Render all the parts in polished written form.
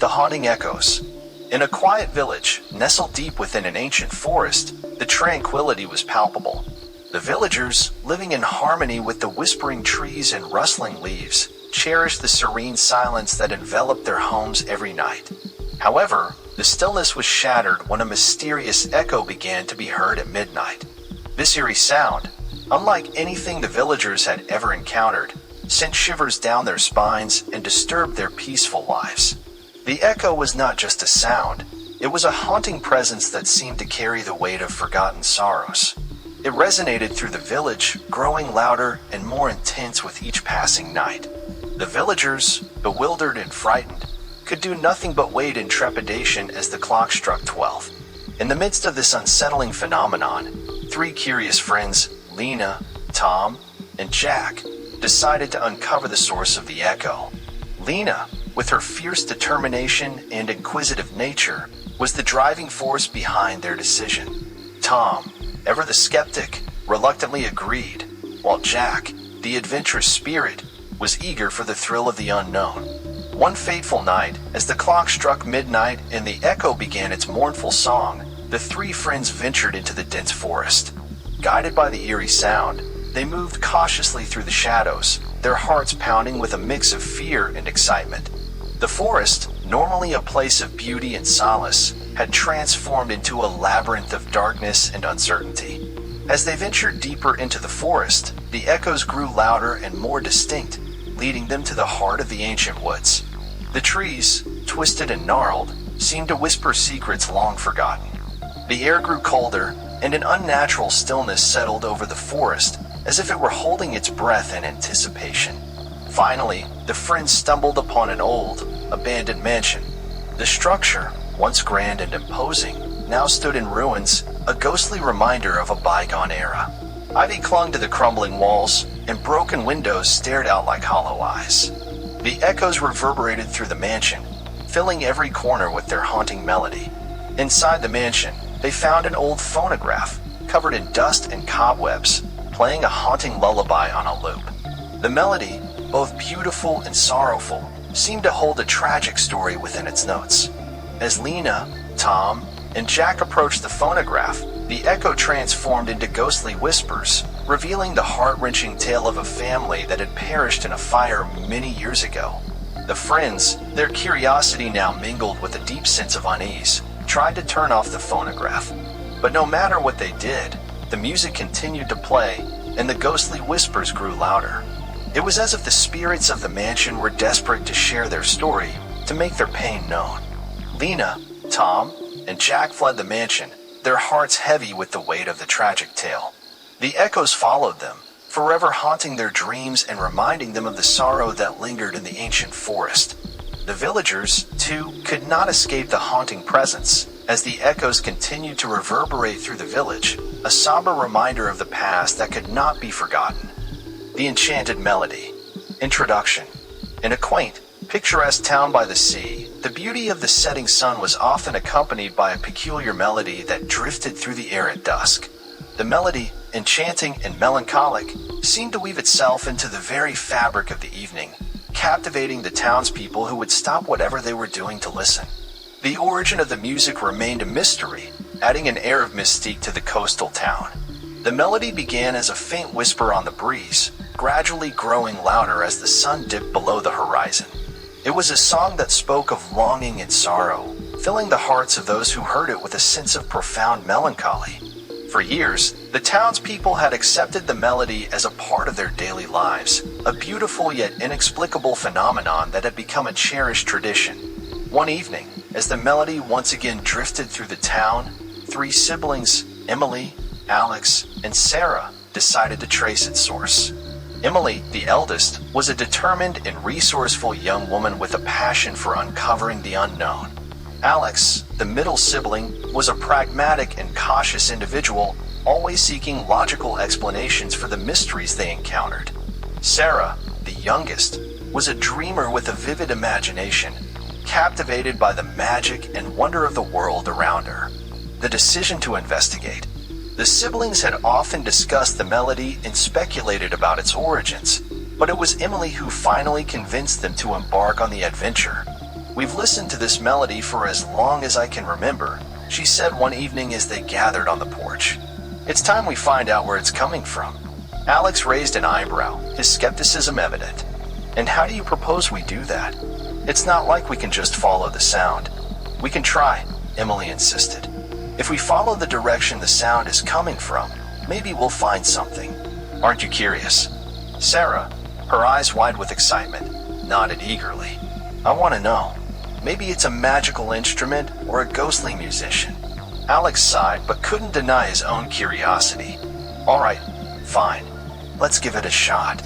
The Haunting Echoes. In a quiet village, nestled deep within an ancient forest, the tranquility was palpable. The villagers, living in harmony with the whispering trees and rustling leaves, cherished the serene silence that enveloped their homes every night. However, the stillness was shattered when a mysterious echo began to be heard at midnight. This eerie sound, unlike anything the villagers had ever encountered, sent shivers down their spines and disturbed their peaceful lives. The echo was not just a sound, it was a haunting presence that seemed to carry the weight of forgotten sorrows. It resonated through the village, growing louder and more intense with each passing night. The villagers, bewildered and frightened, could do nothing but wait in trepidation as the clock struck 12. In the midst of this unsettling phenomenon, three curious friends, Lena, Tom, and Jack, decided to uncover the source of the echo. Lena, with her fierce determination and inquisitive nature, was the driving force behind their decision. Tom, ever the skeptic, reluctantly agreed, while Jack, the adventurous spirit, was eager for the thrill of the unknown. One fateful night, as the clock struck midnight and the echo began its mournful song, the three friends ventured into the dense forest. Guided by the eerie sound, they moved cautiously through the shadows, their hearts pounding with a mix of fear and excitement. The forest, normally a place of beauty and solace, had transformed into a labyrinth of darkness and uncertainty. As they ventured deeper into the forest, the echoes grew louder and more distinct, leading them to the heart of the ancient woods. The trees, twisted and gnarled, seemed to whisper secrets long forgotten. The air grew colder, and an unnatural stillness settled over the forest, as if it were holding its breath in anticipation. Finally, the friends stumbled upon an old, abandoned mansion. The structure, once grand and imposing, now stood in ruins, a ghostly reminder of a bygone era. Ivy clung to the crumbling walls, and broken windows stared out like hollow eyes. The echoes reverberated through the mansion, filling every corner with their haunting melody. Inside the mansion, they found an old phonograph, covered in dust and cobwebs, playing a haunting lullaby on a loop. The melody, both beautiful and sorrowful, seemed to hold a tragic story within its notes. As Lena, Tom, and Jack approached the phonograph, the echo transformed into ghostly whispers, revealing the heart-wrenching tale of a family that had perished in a fire many years ago. The friends, their curiosity now mingled with a deep sense of unease, tried to turn off the phonograph. But no matter what they did, the music continued to play, and the ghostly whispers grew louder. It was as if the spirits of the mansion were desperate to share their story, to make their pain known. Lena, Tom, and Jack fled the mansion, their hearts heavy with the weight of the tragic tale. The echoes followed them, forever haunting their dreams and reminding them of the sorrow that lingered in the ancient forest. The villagers, too, could not escape the haunting presence, as the echoes continued to reverberate through the village, a somber reminder of the past that could not be forgotten. The Enchanted Melody. Introduction. In a quaint, picturesque town by the sea, the beauty of the setting sun was often accompanied by a peculiar melody that drifted through the air at dusk. The melody, enchanting and melancholic, seemed to weave itself into the very fabric of the evening, captivating the townspeople who would stop whatever they were doing to listen. The origin of the music remained a mystery, adding an air of mystique to the coastal town. The melody began as a faint whisper on the breeze, gradually growing louder as the sun dipped below the horizon. It was a song that spoke of longing and sorrow, filling the hearts of those who heard it with a sense of profound melancholy. For years, the townspeople had accepted the melody as a part of their daily lives, a beautiful yet inexplicable phenomenon that had become a cherished tradition. One evening, as the melody once again drifted through the town, three siblings, Emily, Alex, and Sarah, decided to trace its source. Emily, the eldest, was a determined and resourceful young woman with a passion for uncovering the unknown. Alex, the middle sibling, was a pragmatic and cautious individual, always seeking logical explanations for the mysteries they encountered. Sarah, the youngest, was a dreamer with a vivid imagination, captivated by the magic and wonder of the world around her. The decision to investigate. The siblings had often discussed the melody and speculated about its origins, but it was Emily who finally convinced them to embark on the adventure. "We've listened to this melody for as long as I can remember," she said one evening as they gathered on the porch. "It's time we find out where it's coming from." Alex raised an eyebrow, his skepticism evident. "And how do you propose we do that? It's not like we can just follow the sound." "We can try," Emily insisted. "If we follow the direction the sound is coming from, maybe we'll find something. Aren't you curious?" Sarah, her eyes wide with excitement, nodded eagerly. "I want to know. Maybe it's a magical instrument or a ghostly musician." Alex sighed but couldn't deny his own curiosity. "All right, fine. Let's give it a shot."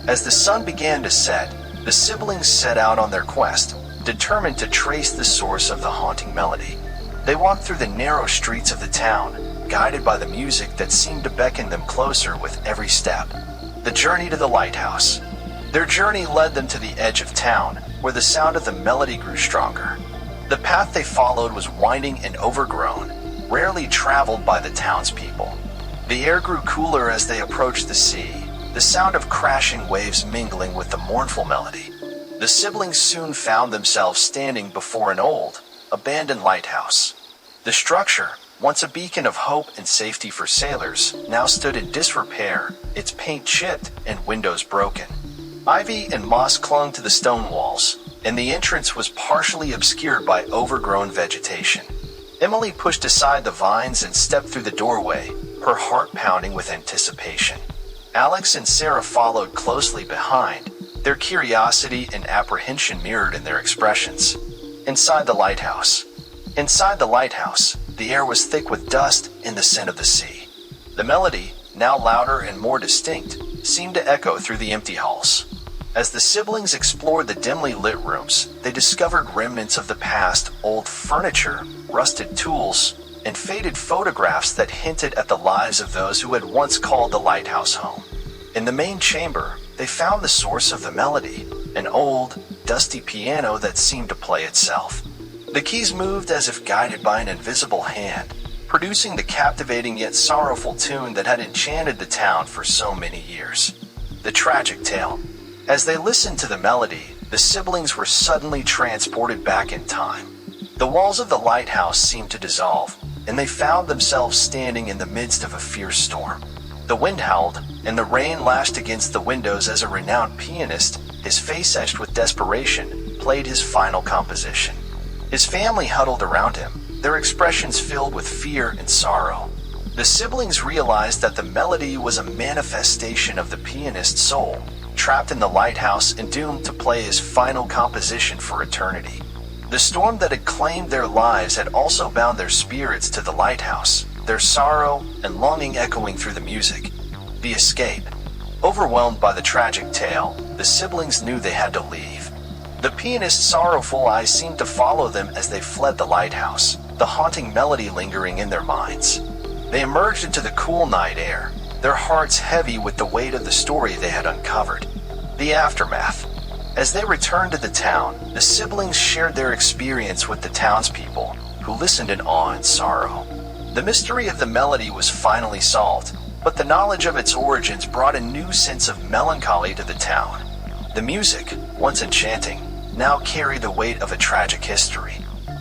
As the sun began to set, the siblings set out on their quest, determined to trace the source of the haunting melody. They walked through the narrow streets of the town, guided by the music that seemed to beckon them closer with every step. The journey to the lighthouse. Their journey led them to the edge of town, where the sound of the melody grew stronger. The path they followed was winding and overgrown, rarely traveled by the townspeople. The air grew cooler as they approached the sea, the sound of crashing waves mingling with the mournful melody. The siblings soon found themselves standing before an old, abandoned lighthouse. The structure, once a beacon of hope and safety for sailors, now stood in disrepair, its paint chipped and windows broken. Ivy and moss clung to the stone walls, and the entrance was partially obscured by overgrown vegetation. Emily pushed aside the vines and stepped through the doorway, her heart pounding with anticipation. Alex and Sarah followed closely behind, their curiosity and apprehension mirrored in their expressions. Inside the lighthouse. Inside the lighthouse, the air was thick with dust and the scent of the sea. The melody, now louder and more distinct, seemed to echo through the empty halls. As the siblings explored the dimly lit rooms, they discovered remnants of the past, old furniture, rusted tools, and faded photographs that hinted at the lives of those who had once called the lighthouse home. In the main chamber, they found the source of the melody, an old, dusty piano that seemed to play itself. The keys moved as if guided by an invisible hand, producing the captivating yet sorrowful tune that had enchanted the town for so many years. The tragic tale. As they listened to the melody, the siblings were suddenly transported back in time. The walls of the lighthouse seemed to dissolve, and they found themselves standing in the midst of a fierce storm. The wind howled, and the rain lashed against the windows as a renowned pianist, his face etched with desperation, played his final composition. His family huddled around him, their expressions filled with fear and sorrow. The siblings realized that the melody was a manifestation of the pianist's soul, trapped in the lighthouse and doomed to play his final composition for eternity. The storm that had claimed their lives had also bound their spirits to the lighthouse, their sorrow and longing echoing through the music. The escape. Overwhelmed by the tragic tale, the siblings knew they had to leave. The pianist's sorrowful eyes seemed to follow them as they fled the lighthouse, the haunting melody lingering in their minds. They emerged into the cool night air, their hearts heavy with the weight of the story they had uncovered. The aftermath. As they returned to the town, the siblings shared their experience with the townspeople, who listened in awe and sorrow. The mystery of the melody was finally solved, but the knowledge of its origins brought a new sense of melancholy to the town. The music, once enchanting, now carried the weight of a tragic history.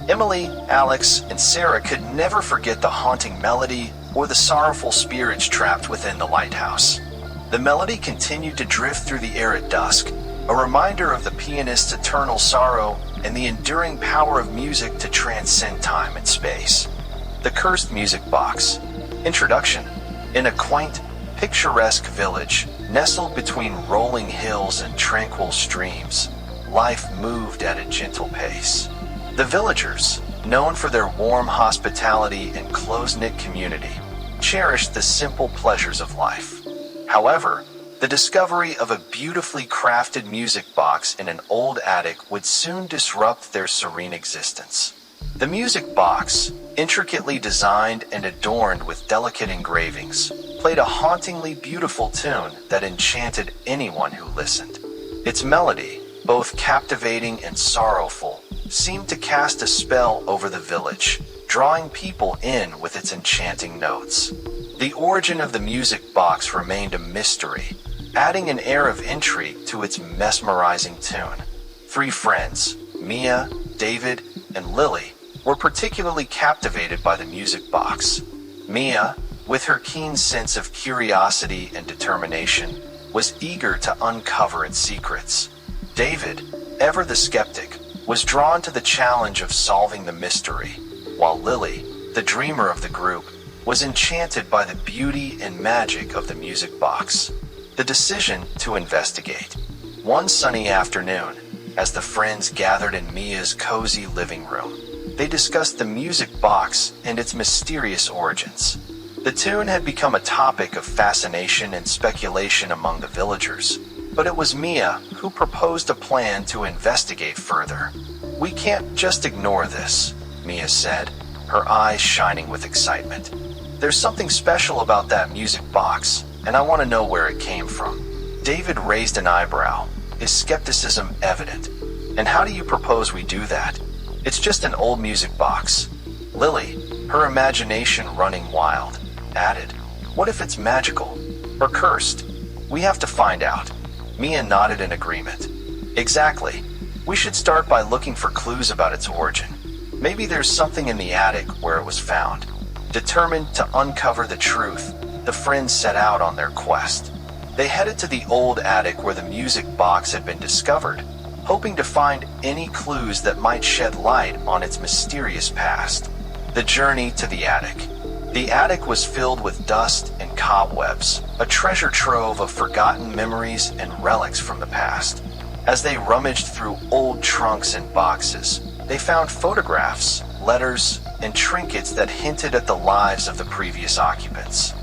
Emily, Alex, and Sarah could never forget the haunting melody or the sorrowful spirits trapped within the lighthouse. The melody continued to drift through the air at dusk, a reminder of the pianist's eternal sorrow and the enduring power of music to transcend time and space. The Cursed Music Box. Introduction. In a quaint, picturesque village, nestled between rolling hills and tranquil streams, life moved at a gentle pace. The villagers, known for their warm hospitality and close-knit community, cherished the simple pleasures of life. However, the discovery of a beautifully crafted music box in an old attic would soon disrupt their serene existence. The music box, intricately designed and adorned with delicate engravings, played a hauntingly beautiful tune that enchanted anyone who listened. Its melody, both captivating and sorrowful, seemed to cast a spell over the village, drawing people in with its enchanting notes. The origin of the music box remained a mystery, adding an air of intrigue to its mesmerizing tune. Three friends, Mia, David, and Lily were particularly captivated by the music box. Mia, with her keen sense of curiosity and determination, was eager to uncover its secrets. David, ever the skeptic, was drawn to the challenge of solving the mystery, while Lily, the dreamer of the group, was enchanted by the beauty and magic of the music box. The decision to investigate. One sunny afternoon, as the friends gathered in Mia's cozy living room, they discussed the music box and its mysterious origins. The tune had become a topic of fascination and speculation among the villagers, but it was Mia who proposed a plan to investigate further. "We can't just ignore this," Mia said, her eyes shining with excitement. "There's something special about that music box, and I want to know where it came from." David raised an eyebrow, his skepticism evident. "And how do you propose we do that? It's just an old music box." Lily, her imagination running wild, added, "What if it's magical? Or cursed? We have to find out." Mia nodded in agreement. "Exactly. We should start by looking for clues about its origin. Maybe there's something in the attic where it was found." Determined to uncover the truth, the friends set out on their quest. They headed to the old attic where the music box had been discovered, hoping to find any clues that might shed light on its mysterious past. The journey to the attic. The attic was filled with dust and cobwebs, a treasure trove of forgotten memories and relics from the past. As they rummaged through old trunks and boxes, they found photographs, letters, and trinkets that hinted at the lives of the previous occupants.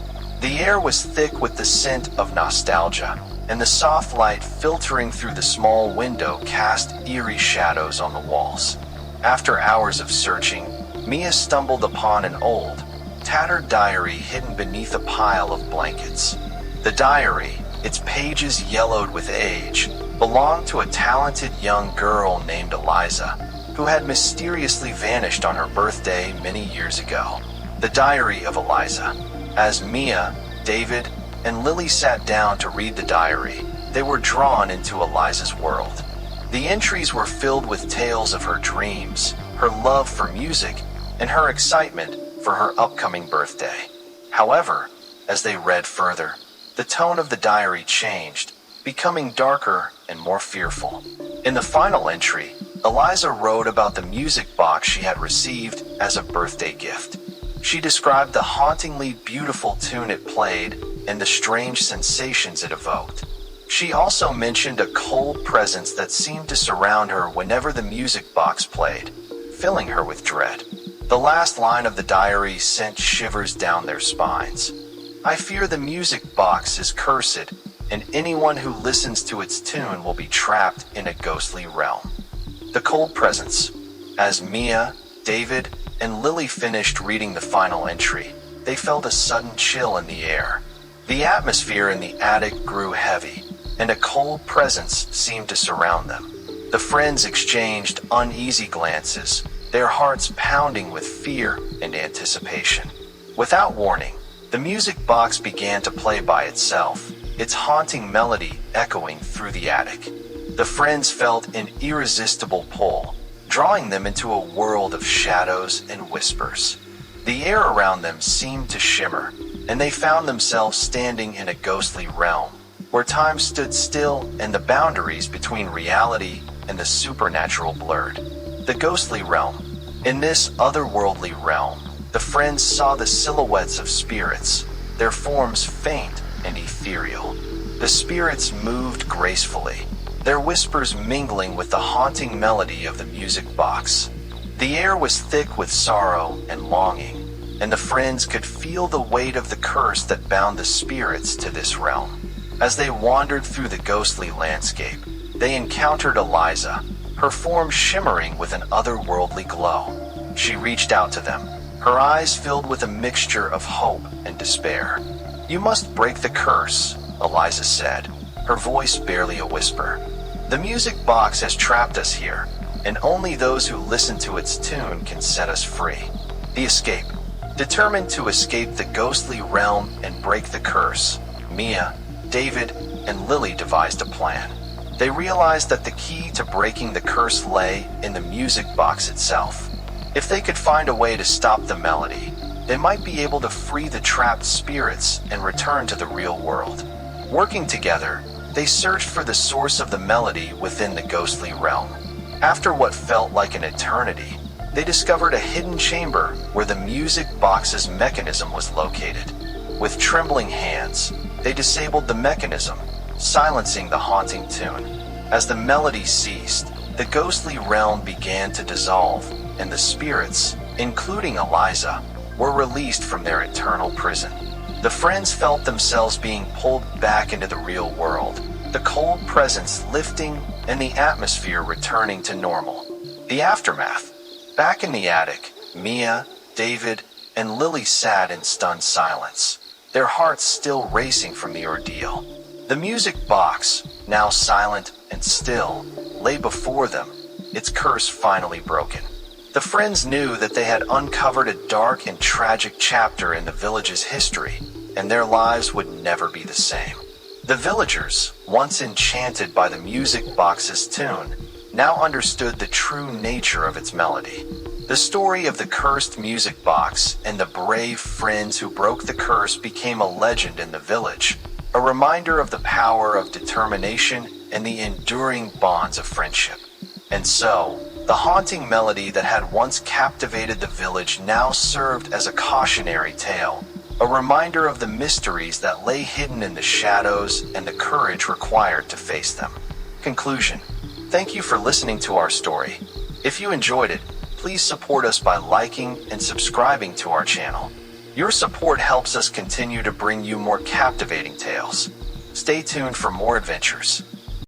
The air was thick with the scent of nostalgia, and the soft light filtering through the small window cast eerie shadows on the walls. After hours of searching, Mia stumbled upon an old, tattered diary hidden beneath a pile of blankets. The diary, its pages yellowed with age, belonged to a talented young girl named Eliza, who had mysteriously vanished on her birthday many years ago. The diary of Eliza. As Mia, David, and Lily sat down to read the diary, they were drawn into Eliza's world. The entries were filled with tales of her dreams, her love for music, and her excitement for her upcoming birthday. However, as they read further, the tone of the diary changed, becoming darker and more fearful. In the final entry, Eliza wrote about the music box she had received as a birthday gift. She described the hauntingly beautiful tune it played and the strange sensations it evoked. She also mentioned a cold presence that seemed to surround her whenever the music box played, filling her with dread. The last line of the diary sent shivers down their spines. "I fear the music box is cursed, and anyone who listens to its tune will be trapped in a ghostly realm." The cold presence. As Mia, David, and Lily finished reading the final entry, they felt a sudden chill in the air. The atmosphere in the attic grew heavy, and a cold presence seemed to surround them. The friends exchanged uneasy glances, their hearts pounding with fear and anticipation. Without warning, the music box began to play by itself, its haunting melody echoing through the attic. The friends felt an irresistible pull, drawing them into a world of shadows and whispers. The air around them seemed to shimmer, and they found themselves standing in a ghostly realm, where time stood still and the boundaries between reality and the supernatural blurred. The ghostly realm. In this otherworldly realm, the friends saw the silhouettes of spirits, their forms faint and ethereal. The spirits moved gracefully, their whispers mingling with the haunting melody of the music box. The air was thick with sorrow and longing, and the friends could feel the weight of the curse that bound the spirits to this realm. As they wandered through the ghostly landscape, they encountered Eliza, her form shimmering with an otherworldly glow. She reached out to them, her eyes filled with a mixture of hope and despair. "You must break the curse," Eliza said, her voice barely a whisper. "The music box has trapped us here, and only those who listen to its tune can set us free." The escape. Determined to escape the ghostly realm and break the curse, Mia, David, and Lily devised a plan. They realized that the key to breaking the curse lay in the music box itself. If they could find a way to stop the melody, they might be able to free the trapped spirits and return to the real world. Working together, they searched for the source of the melody within the ghostly realm. After what felt like an eternity, they discovered a hidden chamber where the music box's mechanism was located. With trembling hands, they disabled the mechanism, silencing the haunting tune. As the melody ceased, the ghostly realm began to dissolve, and the spirits, including Eliza, were released from their eternal prison. The friends felt themselves being pulled back into the real world, the cold presence lifting and the atmosphere returning to normal. The aftermath. Back in the attic, Mia, David, and Lily sat in stunned silence, their hearts still racing from the ordeal. The music box, now silent and still, lay before them, its curse finally broken. The friends knew that they had uncovered a dark and tragic chapter in the village's history, and their lives would never be the same. The villagers, once enchanted by the music box's tune, now understood the true nature of its melody. The story of the cursed music box and the brave friends who broke the curse became a legend in the village, a reminder of the power of determination and the enduring bonds of friendship. And so, the haunting melody that had once captivated the village now served as a cautionary tale, a reminder of the mysteries that lay hidden in the shadows and the courage required to face them. Conclusion. Thank you for listening to our story. If you enjoyed it, please support us by liking and subscribing to our channel. Your support helps us continue to bring you more captivating tales. Stay tuned for more adventures.